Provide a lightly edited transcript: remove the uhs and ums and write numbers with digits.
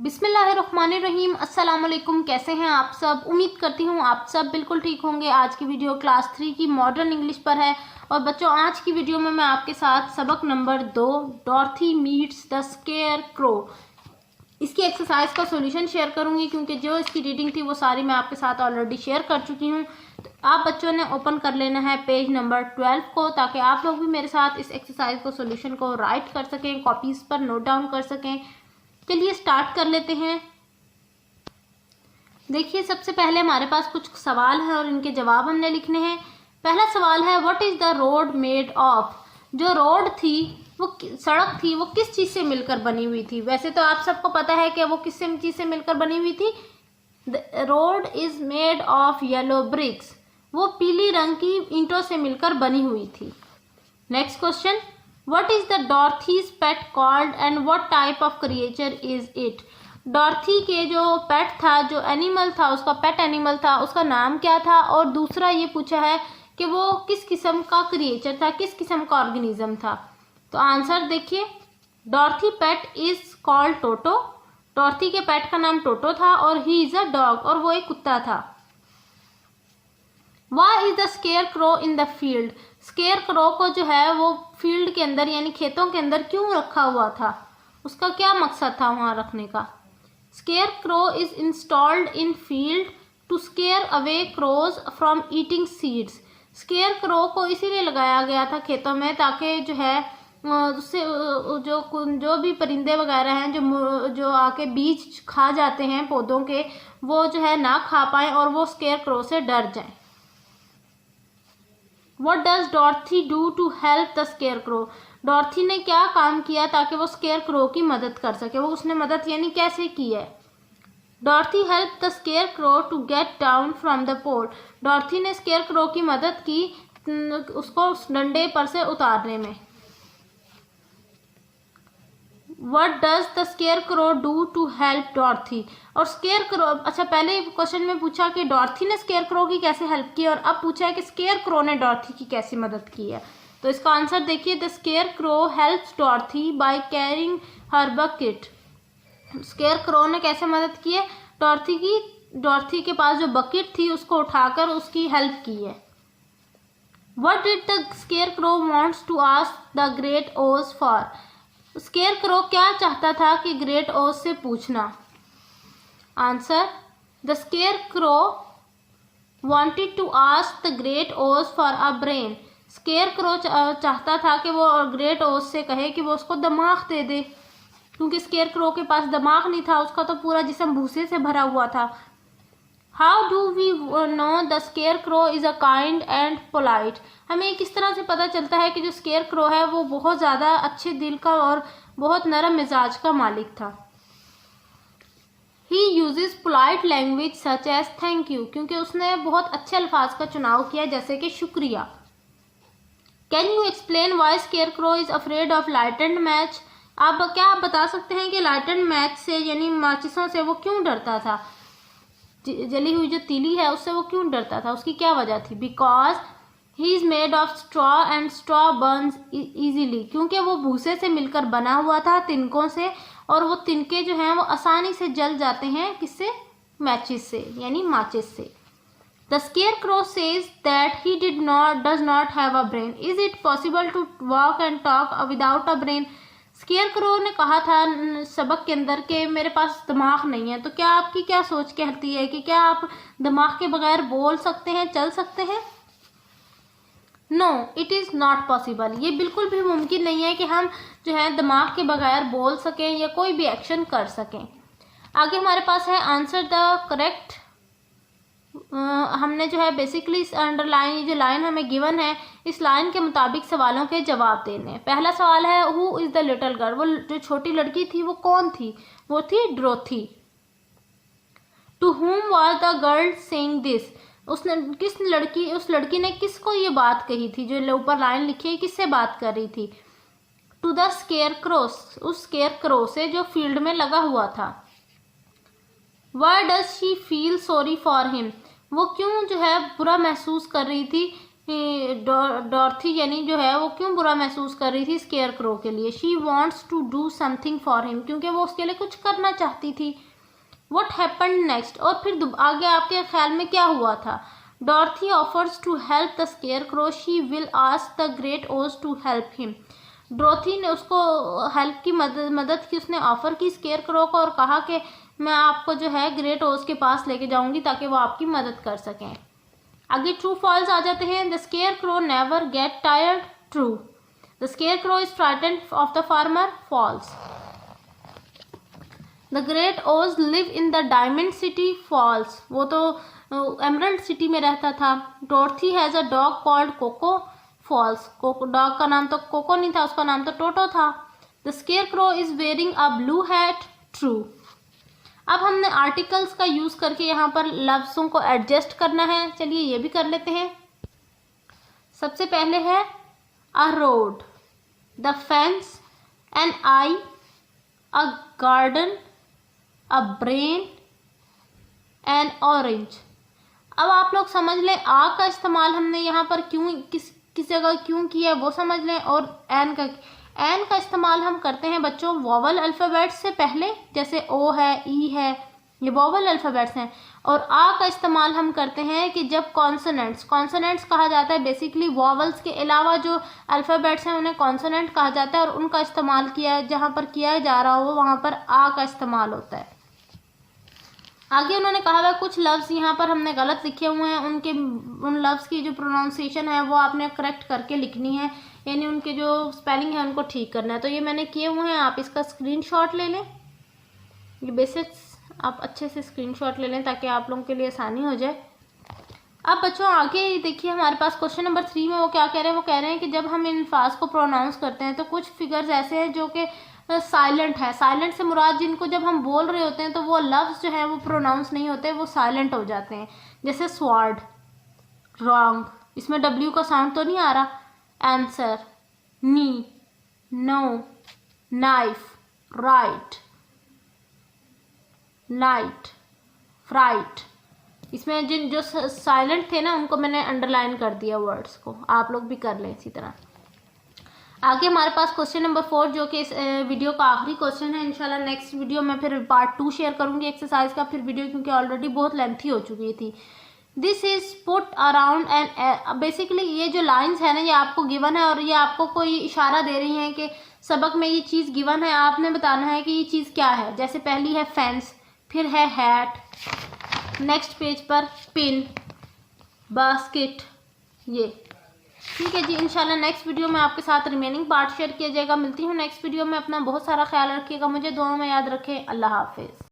बिस्मिल्लाहिर्रहमानिर्रहीम। अस्सलाम वालेकुम। कैसे हैं आप सब? उम्मीद करती हूँ आप सब बिल्कुल ठीक होंगे। आज की वीडियो क्लास 3 की मॉडर्न इंग्लिश पर है। और बच्चों, आज की वीडियो में मैं आपके साथ सबक number 2 Dorothy meets the scarecrow, इसकी एक्सरसाइज का सॉल्यूशन शेयर करूंगी, क्योंकि जो इसकी रीडिंग थी वो सारी मैं आपके साथ ऑलरेडी शेयर कर चुकी हूँ। तो आप बच्चों ने ओपन कर लेना है पेज नंबर 12 को, ताकि आप लोग भी मेरे साथ इस एक्सरसाइज को सॉल्यूशन को राइट कर सकें, कॉपीज पर नोट डाउन कर सकें। चलिए स्टार्ट कर लेते हैं। देखिए, सबसे पहले हमारे पास कुछ सवाल है और इनके जवाब हमने लिखने हैं। पहला सवाल है, what is the road made of? जो रोड थी, वो सड़क थी, वो किस चीज से मिलकर बनी हुई थी? वैसे तो आप सबको पता है कि वो किस चीज से मिलकर बनी हुई थी। The road is made of yellow bricks, वो पीली रंग की ईंटों से मिलकर बनी हुई थी। Next question, What is the Dorothy's pet called and what type of creature is it? डॉर्थी के जो पेट था, जो एनिमल था, उसका पेट एनिमल था, उसका नाम क्या था? और दूसरा ये पूछा है कि वो किस किस्म का क्रिएचर था, किस किस्म का ऑर्गेनिज्म था। तो आंसर देखिए, डॉर्थी पेट इज कॉल्ड टोटो। डॉर्थी के पेट का नाम टोटो था और ही इज अ डॉग, और वो एक कुत्ता था। Why is the scarecrow in the field? Square crow को जो है वो फील्ड के अंदर यानी खेतों के अंदर क्यों रखा हुआ था? उसका क्या मकसद था वहां रखने का? Scarecrow is installed in field to scare away crows from eating seeds. Scarecrow को इसीलिए लगाया गया था खेतों में, ताकि जो है उससे जो भी परिंदे वगैरह हैं जो आके बीज खा जाते हैं पौधों के, वो जो है ना खा पाए और वो स्केयर क्रो से डर जाए। What does Dorothy do to help the scarecrow? डॉर्थी ने क्या काम किया ताकि वो स्केयर क्रो की मदद कर सके? वो उसने मदद यानी कैसे की है? Dorothy help the scarecrow to get down from the pole. Dorothy ने स्केयर क्रो की मदद की उसको डंडे पर से उतारने में। What does the scarecrow do to help Dorothy? और स्केयर क्रो, अच्छा पहले क्वेश्चन में पूछा कि डॉर्थी ने स्केयर क्रो की कैसे हेल्प की, और अब पूछा है कि स्केयर क्रो ने डॉर्थी की कैसे मदद की है। तो इसका आंसर देखिए, the scarecrow helps Dorothy by carrying her bucket. Scarecrow ने कैसे मदद की है? डॉर्थी के पास जो बकेट थी उसको उठाकर उसकी हेल्प की है। What did the scarecrow wants to ask the great oz for? Scarecrow क्या चाहता था कि ग्रेट ओज से पूछना? Answer, the scarecrow wanted to ask the great Oz for a brain. Scarecrow चाहता था कि वो ग्रेट ओज से कहे कि वो उसको दिमाग दे दे, क्योंकि स्केयर क्रो के पास दिमाग नहीं था, उसका तो पूरा जिस्म भूसे से भरा हुआ था। How do we know the scarecrow is a kind and polite? हमें किस तरह से पता चलता है कि जो स्केयर क्रो है वो बहुत ज़्यादा अच्छे दिल का और बहुत नरम मिजाज का मालिक था? He uses polite language such as thank you, क्योंकि उसने बहुत अच्छे अल्फाज का चुनाव किया, जैसे कि शुक्रिया। Can you explain why square crow is afraid of lightened match? क्या आप बता सकते हैं कि लाइटेंड मैच से यानी माचिसों से वो क्यों डरता था? जली हुई जो तीली है उससे वो क्यों डरता था? उसकी क्या वजह थी? Because he is made of straw and straw Burns easily, क्योंकि वो भूसे से मिलकर बना हुआ था, तिनकों से, और वो तिनके जो हैं वो आसानी से जल जाते हैं। किससे? मैचिस से, यानी माचिस से। The scarecrow says that he does not have a brain. Is it possible to walk and talk without a brain? Scarecrow ने कहा था सबक के अंदर कि मेरे पास दिमाग नहीं है। तो क्या आपकी क्या सोच कहती है कि क्या आप दिमाग के बगैर बोल सकते हैं, चल सकते हैं? No, it is not possible. ये बिल्कुल भी मुमकिन नहीं है कि हम जो है दिमाग के बगैर बोल सकें या कोई भी एक्शन कर सकें। आगे हमारे पास है आंसर द करेक्ट। हमने जो है बेसिकली इस अंडरलाइन, जो लाइन हमें गिवन है, इस लाइन के मुताबिक सवालों के जवाब देने। पहला सवाल है, who is the little girl? वो जो छोटी लड़की थी वो कौन थी? वो थी Dorothy. To whom was the girl saying this? उस लड़की ने किसको ये बात कही थी? जो ऊपर लाइन लिखी है, किससे बात कर रही थी? टू द स्केयर क्रो, उस स्केयर क्रो से जो फील्ड में लगा हुआ था। Why does she feel sorry for him? वो क्यों जो है बुरा महसूस कर रही थी डॉर्थी यानी जो है वो क्यों बुरा महसूस कर रही थी स्केयर क्रो के लिए? She wants to do something for him, क्योंकि वो उसके लिए कुछ करना चाहती थी। वट हैपन्ड नेक्स्ट, और फिर आगे आपके ख्याल में क्या हुआ था? Dorothy offers to help the scarecrow, she will ask the great Oz to help him. Dorothy ने उसको हेल्प की मदद की, उसने ऑफर की स्केयर क्रो को और कहा कि मैं आपको जो है ग्रेट ओज के पास लेके जाऊंगी ताकि वो आपकी मदद कर सकें। आगे ट्रू फॉल्स आ जाते हैं। The scarecrow never get tired, true. The scarecrow is frightened of the farmer, false. The great Oz live in the diamond city, false. वो तो एमरल्ड सिटी में रहता था। Dorothy has a dog called Coco, false. Dog का नाम तो cocoa नहीं था, उसका नाम तो टोटो था। The scarecrow is wearing a blue hat, true. अब हमने आर्टिकल्स का यूज करके यहाँ पर लफ्जों को एडजस्ट करना है। चलिए ये भी कर लेते हैं। सबसे पहले है a road, the fence, an eye, a garden, a brain, an orange. अब आप लोग समझ लें आ का इस्तेमाल हमने यहाँ पर क्यों किस जगह क्यों किया है वो समझ लें। और एन का इस्तेमाल हम करते हैं बच्चों वॉवल अल्फ़ाबेट्स से पहले, जैसे ओ है, ई है, ये वॉवल अल्फ़ाबेट्स हैं। और आ का इस्तेमाल हम करते हैं कि जब कॉन्सोनेंट्स कहा जाता है। बेसिकली वॉवल्स के अलावा जो अल्फ़ाबेट्स हैं उन्हें कॉन्सोनेंट कहा जाता है, और उनका इस्तेमाल जहाँ पर किया जा रहा हो वहाँ पर आ का इस्तेमाल होता है। आगे उन्होंने कहा है कुछ लफ्ज़ यहाँ पर हमने गलत लिखे हुए हैं, उन लफ्ज़ की जो प्रोनाउंसिएशन है वो आपने करेक्ट करके लिखनी है, यानी उनके जो स्पेलिंग है उनको ठीक करना है। तो ये मैंने किए हुए हैं, आप इसका स्क्रीनशॉट ले लें। ये बेसिक्स आप अच्छे से स्क्रीनशॉट ले लें ताकि आप लोगों के लिए आसानी हो जाए। अब बच्चों आगे देखिए हमारे पास क्वेश्चन नंबर 3 में वो क्या कह रहे हैं? वो कह रहे हैं कि जब हम इन अल्फाज को प्रोनाउंस करते हैं तो कुछ फिगर्स ऐसे हैं जो कि साइलेंट है। साइलेंट से मुराद जिनको जब हम बोल रहे होते हैं तो वो लफ्ज़ जो है वो प्रोनाउंस नहीं होते, वो साइलेंट हो जाते हैं। जैसे स्वार्ड, रॉन्ग, इसमें डब्ल्यू का साउंड तो नहीं आ रहा। Answer, knee, know, knife, write, light, fright. इसमें जो साइलेंट थे ना उनको मैंने अंडरलाइन कर दिया वर्ड्स को, आप लोग भी कर लें इसी तरह। आगे हमारे पास क्वेश्चन नंबर 4 जो कि इस वीडियो का आखिरी क्वेश्चन है। इंशाल्लाह नेक्स्ट वीडियो में फिर पार्ट 2 शेयर करूंगी एक्सरसाइज का फिर वीडियो, क्योंकि ऑलरेडी बहुत लेंथी हो चुकी थी। This is put around and, basically ये जो लाइंस है ना ये आपको गिवन है और ये आपको कोई इशारा दे रही हैं कि सबक में ये चीज़ गिवन है, आपने बताना है कि ये चीज़ क्या है। जैसे पहली है फेंस, फिर है हैट, नेक्स्ट पेज पर पिन, बास्केट, ये ठीक है जी। इंशाल्लाह नेक्स्ट वीडियो में आपके साथ रिमेनिंग पार्ट शेयर किया जाएगा। मिलती हूँ नेक्स्ट वीडियो में। अपना बहुत सारा ख्याल रखिएगा, मुझे दुआ में याद रखें। अल्लाह हाफिज़।